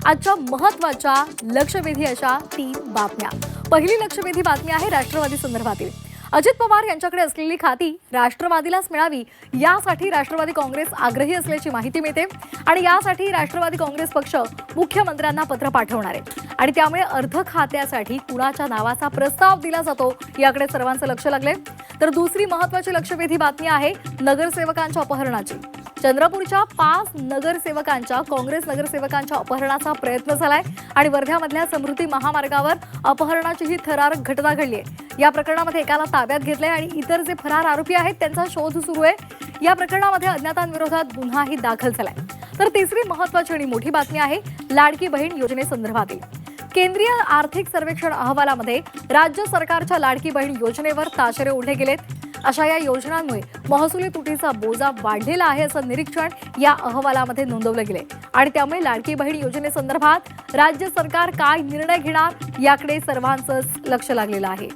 आजच्या महत्त्वाच्या लक्षवेधी अशा 3 बातम्या। पहिली लक्षवेधी बातमी आहे राष्ट्रवादी संदर्भातील। अजित पवार यांच्याकडे असलेली खाती राष्ट्रवादीलाच मिळावी यासाठी राष्ट्रवादी काँग्रेस आग्रही असल्याची माहिती मिळते आणि यासाठी राष्ट्रवादी काँग्रेस पक्ष मुख्यमंत्र्यांना पत्र पाठवणार आहे आणि त्यामुळे अर्ध खात्यासाठी कुणाच्या नावाचा प्रस्ताव दिला जातो याकडे सर्वांचं लक्ष लागले। तर दुसरी महत्त्वाची लक्षवेधी बातमी आहे नगरसेवकांच्या अपहरणाची। चंद्रपूरच्या 5 नगरसेवकांच्या काँग्रेस नगरसेवकांच्या अपहरणाचा प्रयत्न झालाय आणि वर्ध्यामधल्या समृद्धी महामार्गावर अपहरणाची ही थरारक घटना घडली आहे। या प्रकरणामध्ये एकाला ताब्यात घेतले आणि इतर जे फरार आरोपी आहेत त्यांचा शोध सुरू आहे। या प्रकरणामध्ये अज्ञातांविरोधात गुन्हाही दाखल झालाय। तर तिसरी महत्त्वाची आणि मोठी बातमी आहे लाडकी बहीण योजनेसंदर्भातील। केंद्रीय आर्थिक सर्वेक्षण अहवालामध्ये राज्य सरकारच्या लाडकी बहीण योजनेवर ताशेरे ओढले गेलेत। अशा या योजनांमुळे महसुली तुटीचा बोजा वाढलेला आहे असं निरीक्षण या अहवालामध्ये नोंदवलं गेले आणि त्यामुळे लाडकी बहीण योजनेसंदर्भात राज्य सरकार काय निर्णय घेणार याकडे सर्वांचं लक्ष लागलेलं आहे।